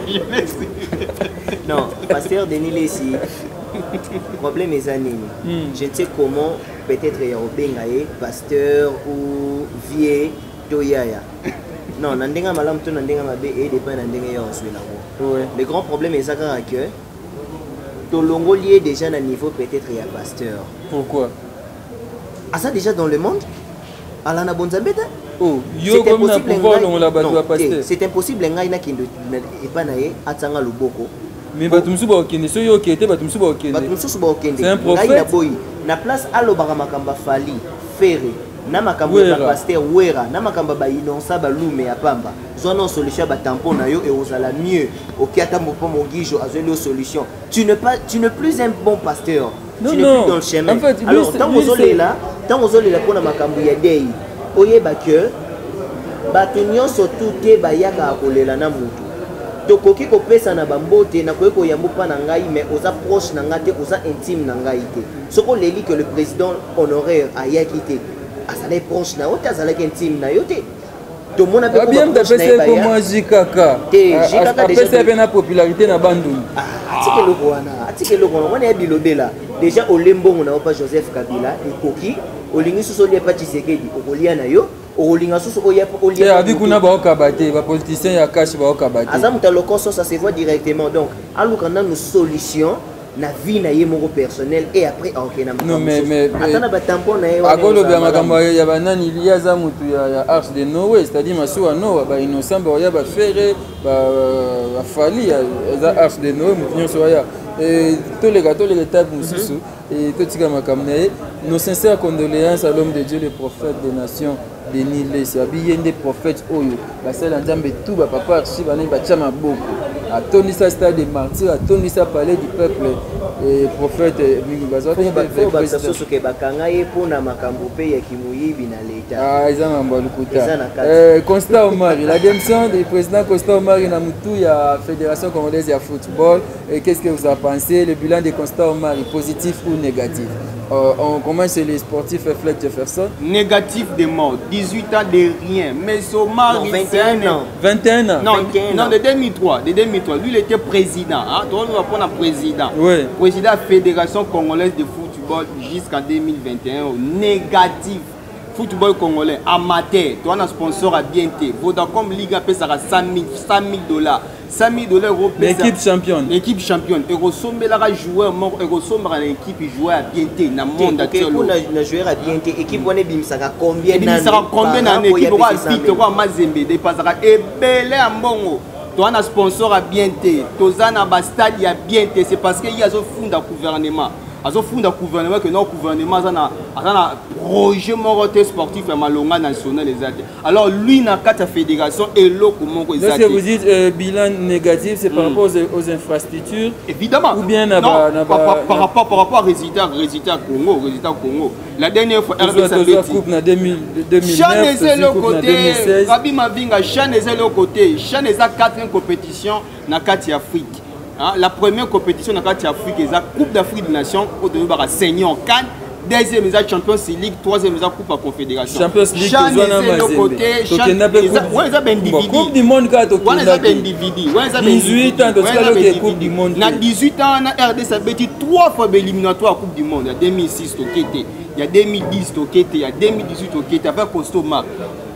Non, pasteur Denis Lessi. Problème est anime. Je ne sais comment peut-être Robin pasteur ou vieux Toyaya. Non, Nandenga Malam to Nandenga Mabe et dépend Nandenga Yoswela. Le grand problème est ça que Tolongo lié déjà à un niveau peut-être il y a pasteur. Pourquoi? Ah ça déjà dans le monde? Alana Bonzambeta? Oh, yo comme na pouvoir on la battu à pasteur. C'est impossible ngai na kindo et pas naé atanga luboko. Mais batumsu ba okende so yo okete batumsu ba okende. Batumsu ba okende. C'est un prophète. Na place alo baramakamba fali ferré na makambo ya pasteur wera na makambo ba inonsa ba lume ya pamba zona solution ba tampon na yo et ozala mieux okiata mopo mongijo azeli solution tu n'es plus un bon pasteur. Non, tu n'es plus dans le chemin. En fait, alors tant ozolela pona makambo ya dei oyeba que bato nyonso tuté bayaka akolela na mutu tokoki kopesa na bambote na koyeko yambo pa na ngai mais oza proche na ngate oza intime na ngai te soko leli que le président honoraire ayaki te azalaki proche na yo te azalaki intime na yo te tomona pe ko proche na ye ko moi jikaka te jikaka déjà apesa pe na popularité na bandundu atike loko wana ya bilobela déjà olembongo na opa Joseph Kabila ekoki olingi suso lia pa Tshisekedi okolia na yo olinga susu olia abi kuna ba okabate ba politiciens ya cash ba okabate azamuta lokoso ça se voit directement donc alukanda nous solution na vie na ye moko personnel et après ok na non mais atana ba tampon na ye akolo ba makambo ya banani il za mutu ya Arche de Noé c'est-à-dire masuwa Noé ba innocent ba ya ba ferre ba fali ya Arche de Noé mutu nyonso ya et tous les gâteaux les tables mususu et tout tika makambo na ye nos sincères condoléances à l'homme de Dieu le prophète des nations Denis Lessi abiye des prophètes oyo basala nzambe tout ba papa archi bana batia maboko atonisa stade de martyr atonisa palais du peuple et prophète mingi bazoti ba sasoso ke bakanga ye pona makambo pe ya kimuyibi na leta ils ont embalukuta Constant Omar la démission du président Constant Omar na mutu ya fédération congolaise de football et qu'est-ce que vous en pensez le bilan de Constant Omar positif ou négatif? On commence chez les sportifs Fleck Jefferson. Négatif de mort, 18 ans de rien. Mais Omar, 21 ans. 21 ans. Non, de 2003. Lui, il était président. Hein? Donc, on va prendre un président. Oui. Président de la Fédération congolaise de football jusqu'en 2021. Négatif. Football congolais, amateur. Tu as un sponsor à BNT. Vodacom Liga paie ça à $100 000. $100 l'équipe championne. L'équipe championne. Et ressemble à joueur mort. Et ressemble à l'équipe joueur à BNT. Dans le monde actuel. Le joueur à BNT. Équipe on est bimsaka combien d'années? Combien d'années? Équipe roi vite roi Mazembe dépassera. Et belé en bongo. tu as un sponsor à bien té, tu as un stade à bien té, c'est parce qu'il y a un fonds de gouvernement. Il y a un fonds de gouvernement que notre gouvernement a un projet sportif et malonga national. Alors lui, dans la fédération, et l'autre, comment vous dites vous dites bilan négatif, c'est par rapport aux infrastructures? Évidemment. Ou bien par rapport au résultat Congo. La dernière fois, RDC coupe en 2009, coupe en 2016. Rabi Mavinga, Chan est le côté. Chan est la 4e compétition dans la Afrique. La première compétition dans la Afrique est la Coupe d'Afrique des Nations, au début, il y a Seigneur Cannes. Deuxième, il y a Champions League. Troisième, il y a Coupe à Confédération. Champions League, Chan est le côté. Chan est le individu. Coupe du monde, quand tu as 18 ans, tu as Coupe du monde. Dans 18 ans, on a RDC a battu 3 fois l'éliminatoire à Coupe du monde. Il y a 2006, il y a 2010, il y a 2018, avec Costo Marc.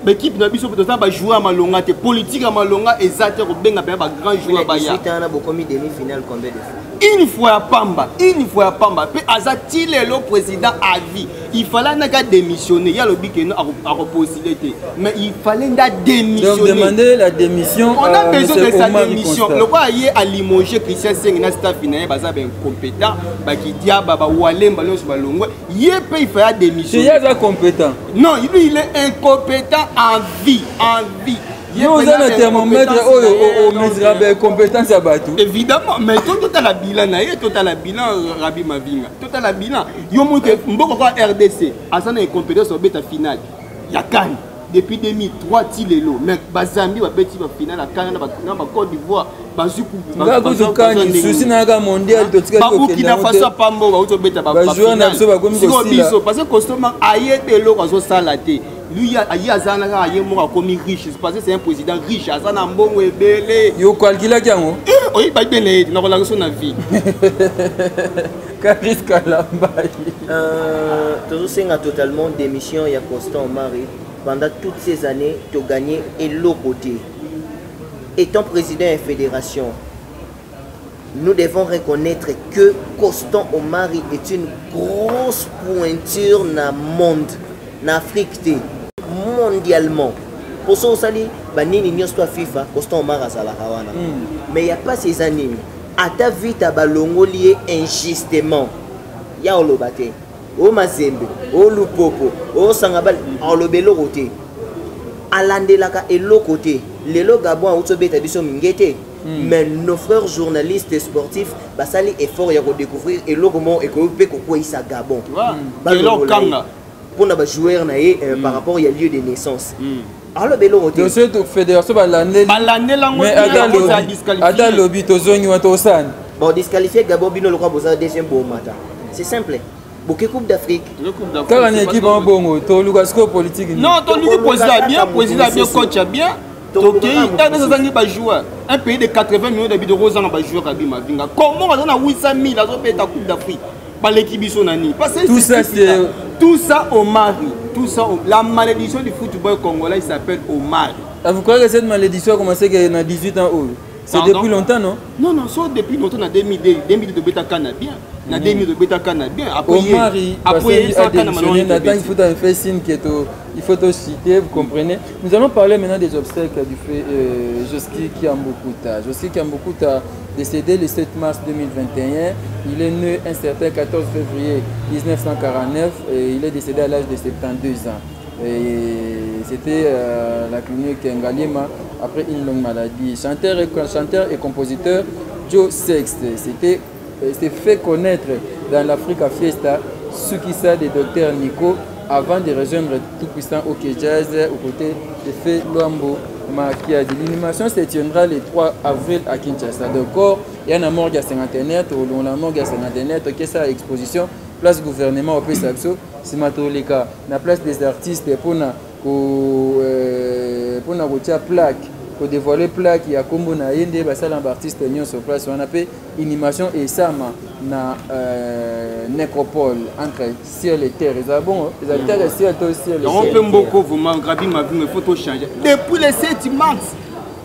L'équipe n'a pas joué à Malonga, les politiques à Malonga, et ça a été un grand joueur. Il y a demi-finale combien de fois? Une fois à Pamba. Puis Azati le président à vie. Il fallait démissionner. Il y a le but à reposer. Mais il fallait démissionner. Donc demander la démission. On a besoin de sa démission. Le roi a limogé Christian Seng, il a staff incompétent. Qui dit il fallait démissionner. Il est compétent. Non, lui il est incompétent en vie. Nous avons un thermomètre au misérable compétence à Batou. Évidemment, mais tout la bilan, Rabi Mavinga. Tout la bilan. Il y a RDC, à sa compétence au bêta finale. Il y a Cannes. Depuis 2003, Tilelo. Mais Bazambi va bêter la finale à Cannes, dans la Côte d'Ivoire. Bazoukou. Mondial. Burkina Faso Pambo va au bêta la finale. Parce que constamment, aïe de l'eau à Salate. Lui, il y a commis riche. Parce que c'est un président riche. Il y a calculé Kiango. Oui, il y a une relation de vie. Caris Kalamba. Tu as totalement démission. Il y a Constant Omari. Pendant toutes ces années, tu as gagné et l'autre côté. Étant président de la fédération, nous devons reconnaître que Constant Omari est une grosse pointure dans le monde, en Afrique, mondialement. Pour ça, on dit que FIFA, Constant Omari a la Hawana. Mais il n'y a pas ces années. À ta vie, tu as lié injustement. Il y a le bâté. Au Mazembe, au Lupopo, au Sangabal, en le bélo côté. À l'Andelaka et l'autre côté. Les lots Gabon ont été établis Mingete. Mais nos frères journalistes et sportifs, ça les efforts à découvrir et l'autre comment et quoi ils sont Gabon. Pour nos joueurs par rapport au lieu de naissance. Alors le bélo côté. Donc cette fédération l'année. Mais à lobby tozongi wa tosan. Bon disqualifié Gabon bino le croit besoin deuxième bon matin. C'est simple. Beaucoup Coupe d'Afrique. Quand on équipe en bon, tu as politique. Non, tu as président bien, coach bien. Un pays de 80 millions d'habitants va jouer à Mavinga. Comment on a 800 000 à la Coupe d'Afrique? Par l'équipe Sonani. Tout ça au mari. Tout ça, la malédiction du football congolais s'appelle Omar. Vous croyez que cette malédiction a commencé il y a 18 ans? C'est depuis longtemps, non? Non, c'est depuis longtemps, en 2002, de Beta Canabien. En 2000 de Beta Canabien. Après, il faut faire signe qu'il faut te citer, vous comprenez. Nous allons parler maintenant des obstacles du fait Joski Kiambokuta. Joski Kiambokuta décédé le 7 mars 2021. Il est né un certain 14 février 1949 et il est décédé à l'âge de 72 ans. C'était la clinique Ngalima après une longue maladie. Chanteur et compositeur Joe Sexte s'est fait connaître dans l'Africa Fiesta Sukisa de Dr Nico avant de rejoindre tout puissant OK Jazz aux côtés de Fé Luambo Makiadi. L'animation se tiendra le 3 avril à Kinshasa. D'accord, il y a un morgue à 50 net, ou la morgue à 50 net, qui est sa exposition, place gouvernement au PSAXO, c'est matolika, la place des artistes pour la plaque. Pour dévoiler plaque, il y a comme na yende basala artiste nion sur place on appelle animation et sama na nécropole entre ciel et terre. C'est bon, les terre et ciel to ciel. On peut beaucoup vous Rabi Mavinga, il faut tout changer. Depuis le 7 mars,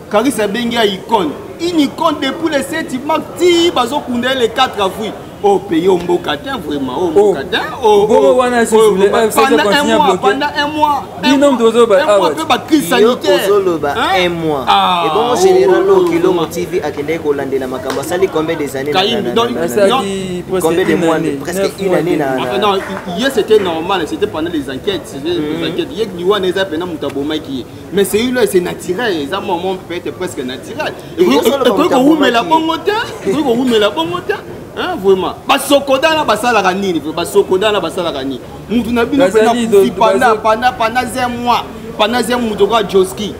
Karissa Benga icône. Une icône depuis le 7 mars, ti bazo kundé le 4 avril. au pays au Mbokatin vraiment au Mbokatin pendant un mois binom dozo ba crise sanitaire un mois et bon général Kilongo TV akende ko landela makambo sali combien des années combien de mois presque une année non hier c'était normal c'était pendant les enquêtes hier liwa neza pena mutabomaki mais c'est une c'est naturel ça moment peut être presque naturel et ko umela bongote hein vraiment basokoda na basala kanini basokoda na basala kanini mutu na bino pena pendant un mois pendant un mois to ka Joski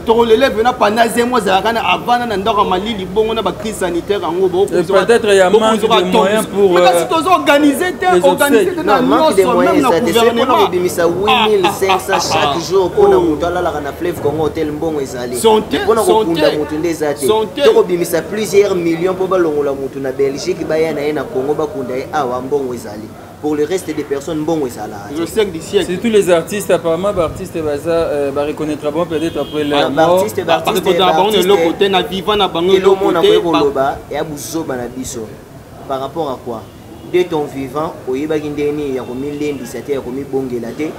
to l'élève na pendant un mois za kana avant na ndoko malili bongo na ba crise sanitaire ngo bo peut-être il y a manque de moyens pour mais si to organiser na manque de moyens ça gouvernement bimisa 8500 chaque jour pour na mutu ala la na fleuve Congo hôtel mbongo ezali pour na ko kunda mutu ndezate to bimisa plusieurs millions pour balongola mutu na Belgique baya na na Congo ba kunda awa mbongo ezali. Pour le reste des personnes, bon, ça là. Le siècle du siècle. C'est tous les artistes, apparemment, artistes, va reconnaître bon peut-être après la mort. Artistes, par rapport à quoi? De ton vivant, au Yébagindeni, il y a comme 1017, il y a comme Bongelate.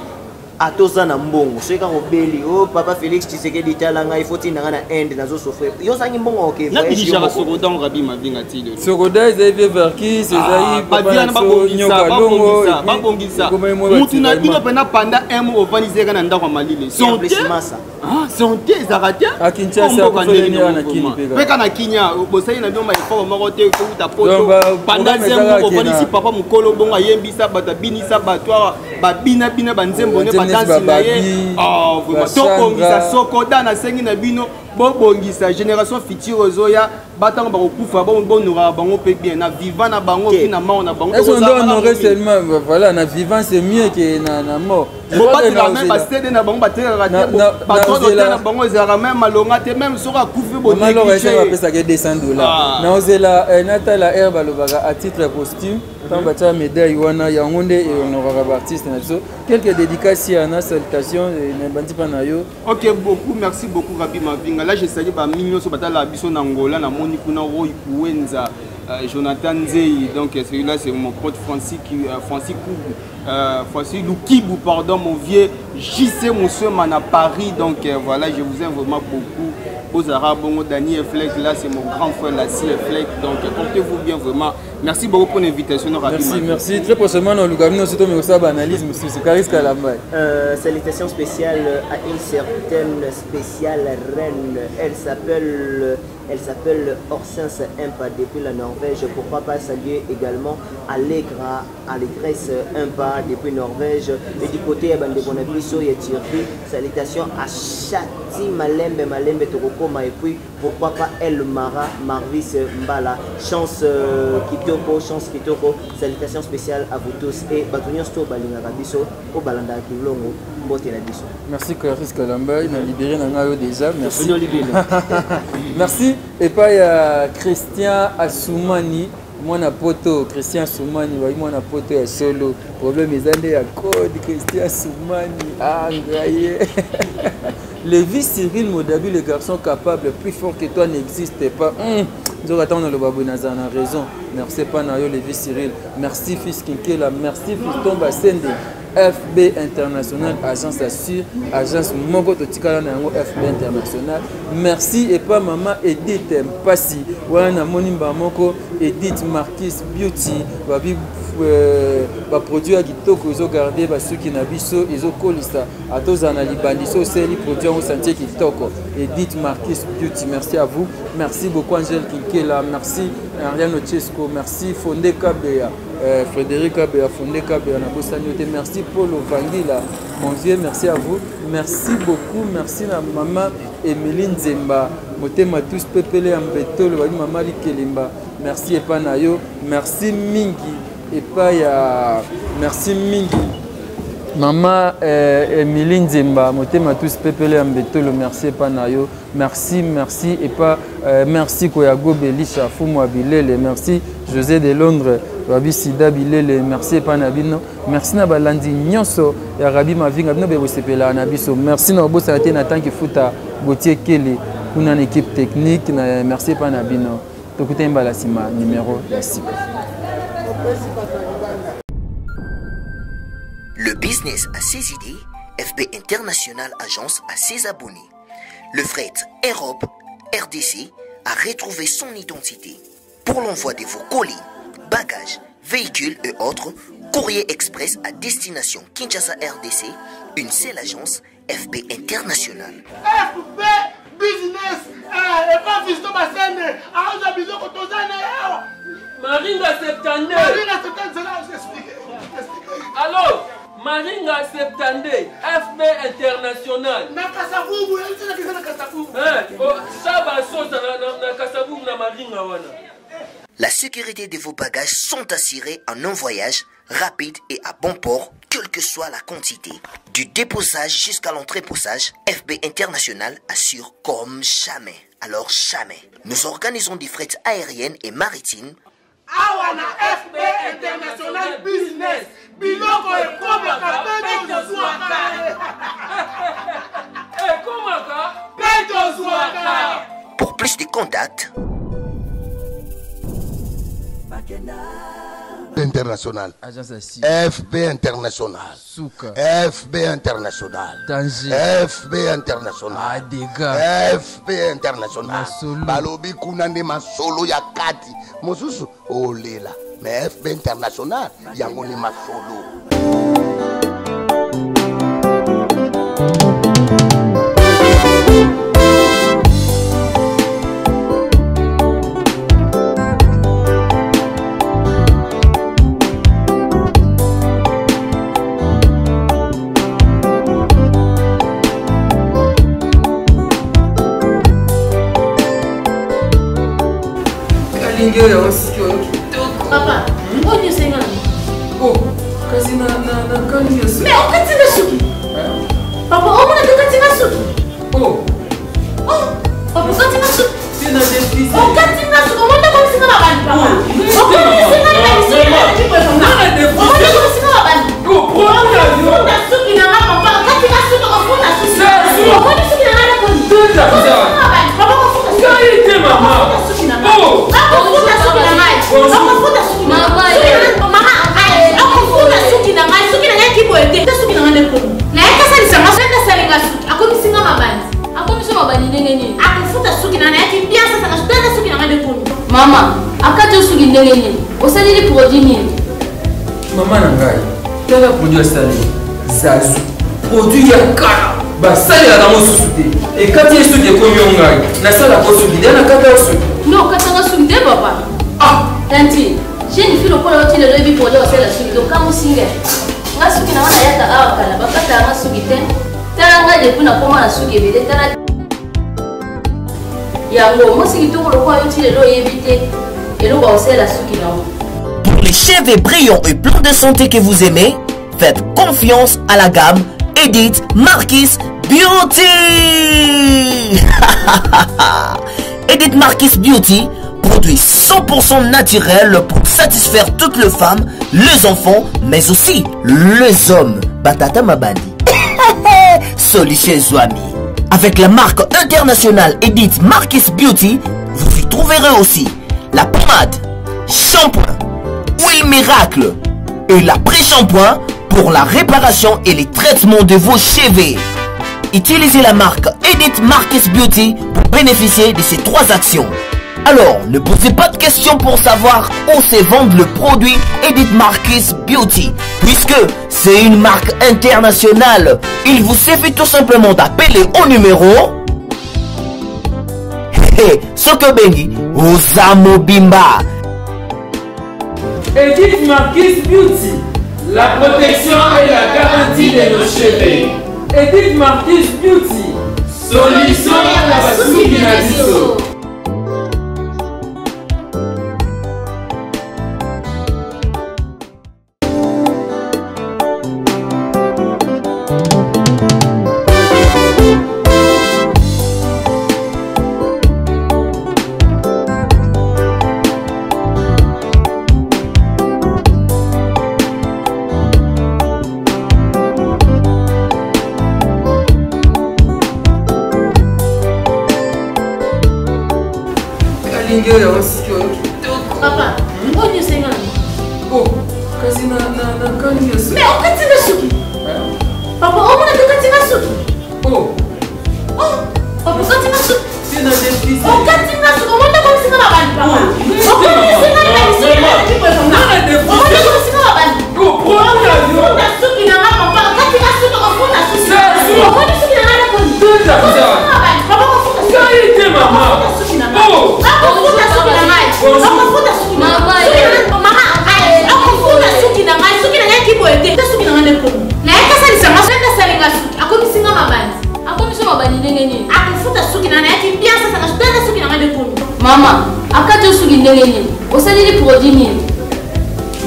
Atoza na mbongo seka obeli oh papa Félix Tshisekedi talanga il faut tinanga end nazo souffrir yo sangi mbongo OK na bijara sokoda ngabi mavinga tilo sokoda ezaive verki sezai papa na babongisa mutu na bino pena panda emo opanizeka na ndako malile santé ezakate akinchasa kofeleni na kini peka na kinya bosai na bioma effort moko te ko uta poto panda zemo opanisi papa mukolo bongo ayembisa bata binisa batwa babina banzembo ne badansi na ye tokongisa sokoda na sengi na bino bobongisa génération future ozoya batanga bakokufa bonora bango pe bien na vivant na bango puis na mort na bango est-ce qu'on doit honorer seulement voilà na vivant c'est mieux que na mort bobatela même basede na bango batelaka te batoto na bango ezalaka même malonga te même soki akufi bonégligé bapesaka $200 na ozela natala air balobaka à titre posthume tant batia médaille wana yango nde honoraka baartiste na biso quelques dédicaces yana salutation na bandi pa na yo. OK beaucoup merci beaucoup Rabi Mavinga là je salue ba mignon so batala biso na Angola na moni kuna Roy Kuenza Jonathan Nzei donc celui-là c'est mon pote Francis Lukibu pardon mon vieux JC Monsieur Mana Paris donc voilà je vous aime vraiment beaucoup aux Arabes bon Daniel Fleck là c'est mon grand frère Lassie Fleck donc portez-vous bien vraiment merci beaucoup pour l'invitation merci très prochainement nous gagner surtout mais aussi analyse monsieur Caris Kalamba salutation spéciale à une certaine spéciale reine elle s'appelle Hortense Impa depuis la Norvège. Pourquoi pas saluer également Allégresse Impa depuis Norvège. Et du côté de Bonabiso et Turquie, salutations à Chati Malembe Torokoma. Et puis pourquoi pas El Mara Marvis Mbala. Chance Kitoko. Salutations spéciales à vous tous. Et Batonion Sto Balinga Rabiso au Balanda Kilongo. Merci Caris Kalamba, il a libéré Nangayo déjà. Merci. Merci. Et puis il y a Christian Assoumani, moi na poto Christian Assoumani, moi na poto ya solo. Problème est à code Christian Assoumani. Ah, ngaye. Lévi Cyril Modabi, le garçon capable, plus fort que toi n'existe pas. Nous attendons le babou Nazan a raison. Merci Panayo Lévi Cyril. Merci fils Kinkela. Merci fils Tomba Sende. FB International, agence assure, agence Mogo Totikala Nango FB International. Merci et pas maman Edith Mpasi. Wana Monimba Moko, Edith Marquis Beauty, Babi produit à Kitoko, ils ont gardé ceux qui n'habitent, ils ont collé ça. À tous en Alibandiso, c'est les produits au sentier Kitoko. Edith Marquis Beauty, merci à vous. Merci beaucoup Angèle Kinkela, merci Ariane Ochesco, merci Fondé Kabea. Frédéric Abea, Fondé Kabea, merci Paul Ovangila, mon vieux, merci à vous, merci beaucoup, merci à maman Emeline Zemba, Motema tous Pepele Ambeto, le maman Likelimba, merci Epanayo, merci Mingi, merci Mingi, maman Emeline Zemba, Motema tous Pepele Ambeto, merci Epanayo, merci merci Koyago Belisha, Fumo Bilele, merci José de Londres. Rabi Sida Bilele, merci Panabino, merci na balandi nyonso ya Rabi Mavinga bino be sepela na biso, merci na bosa te na tanki futa Gauthier Kele, kuna équipe technique na merci Panabino. Tokuta mbala sima numéro ya sika. Le business a ses idées, FB International Agence a ses abonnés. Le fret Europe, RDC, a retrouvé son identité. Pour l'envoi de vos colis, bagages, véhicules et autres, Courrier Express à destination Kinshasa RDC, une seule agence, FB International. FB Business, et pas Fiston Bassene, à Bizot Kotozane. Maringa Septandé. Maringa Septandé, c'est là où j'explique. Alors, Maringa Septandé, FB International. Nakasavubu, elle dit que c'est Nakasavubu. Ça va sauter na Kasavubu na Maringa wana. La sécurité de vos bagages sont assurées en un voyage rapide et à bon port, quelle que soit la quantité. Du déposage jusqu'à l'entreposage, FB International assure comme jamais. Alors jamais. Nous organisons des frettes aériennes et maritimes. Awana FB International Business. Biloko et Komaka, Peto Zouaka. Pour plus de contacts, International. FB International. Souka. FB International. Danger. FB International. Adega. FB International. Balobi kunande masolo ya kati. Mosusu olela. Mais FB International yango ni masolo. Papa, on est sénat. Oh, kasi na kalinga suki. Mais on katinga suki. Papa, on a de katinga suki. Oh, papa katinga suki. Tu n'as des fils. On katinga suki. On a comme si on a bani papa. On a sénat la suki. On a des fils. On a comme si on a bani. Go, prends l'avion. On a suki na papa. Katinga suki. On a suki. On a suki na la kon. Deux affaires. Papa, on a suki. Qualité maman. Oh, mama, akati osuki ndenge nini? Osalili produit nini? Mama na ngai, tala produit asali. Zazu. Produit ya kala. Basali la damo susuti. Et kati esuki ekomi ngai. Na sala ko suki, na kata osuki. Non, katanga suki de papa. Ah, tanti. J'ai une fille au point où il est levé pour aller au sel à suki. Donc quand vous signez, nga suki na wana yaka awa kala. Bakata nga suki te. Tala nga depuis na koma na suki bede. Tala Pour les cheveux brillants et pleins de santé que vous aimez, faites confiance à la gamme Edith Marquis Beauty. Edith Marquis Beauty, produit 100% naturel pour satisfaire toutes les femmes, les enfants, mais aussi les hommes. Batata Mabandi. Solichez Zouami. Avec la marque internationale Edith Marquis Beauty, vous y trouverez aussi la pommade, shampoing, huile miracle et l'après-shampoing pour la réparation et les traitements de vos cheveux. Utilisez la marque Edith Marquis Beauty pour bénéficier de ces 3 actions. Alors, ne posez pas de questions pour savoir où se vend le produit Edith Marquis Beauty, puisque c'est une marque internationale. Il vous suffit tout simplement d'appeler au numéro Sokobengi Osamo Bimba. Edith Marquis Beauty, la protection et la garantie de nos cheveux. Edith Marquis Beauty, solution à la sous-guinadiso. Papa, on est sénat. Oh, Mais on continue Suki. Papa, on va continuer Suki. Oh. Papa, continue Suki. C'est dans des fils. On continue Suki. On va comme si on va pas. On va comme si on va Mama, akati suki ndenge nini? Osali ni produit nini?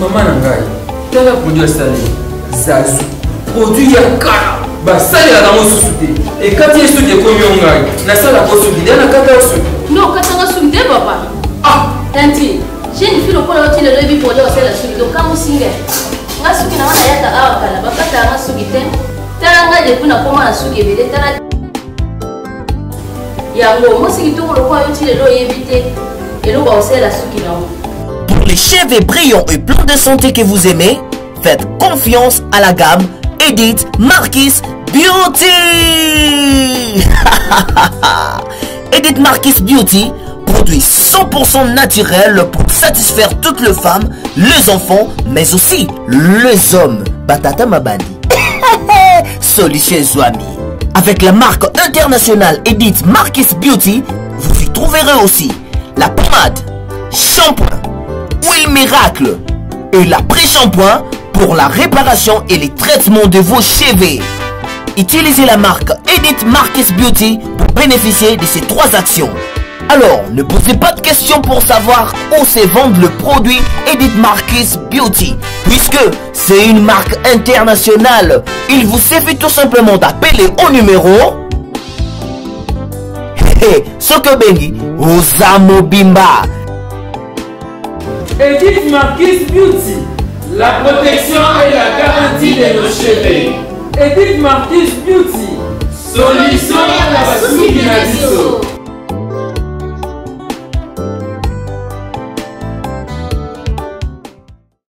Mama nangai. Tala produit sali. Zazu. Produit ya kala. Ba sali la dans susuté. Et quand il est de komi ngai, na sala ko suki na kata suki. Non, katanga suki de papa. Ah, tanti. J'ai une fille au point où il est levé pour dire osala suki. Donc comme singa. Nga suki na wana yaka awa kala. Bakata nga suki te. Tala nga de kuna koma na suki bele tala. Pour les cheveux brillants et pleins de santé que vous aimez, faites confiance à la gamme Edith Marquis Beauty. Edith Marquis Beauty, produit 100% naturel pour satisfaire toutes les femmes, les enfants, mais aussi les hommes. Batata Mabandi. Solution Zouami. Avec la marque internationale Edith Marquis Beauty, vous y trouverez aussi la pommade, shampoing, huile miracle et l'après-shampoing pour la réparation et les traitements de vos cheveux. Utilisez la marque Edith Marquis Beauty pour bénéficier de ces 3 actions. Alors, ne posez pas de questions pour savoir où se vend le produit Edith Marquis Beauty, puisque c'est une marque internationale. Il vous suffit tout simplement d'appeler au numéro Sokobengi Osamo Bimba. Edith Marquis Beauty, la protection et la garantie de nos cheveux. Edith Marquis Beauty, solution à la Suki na biso.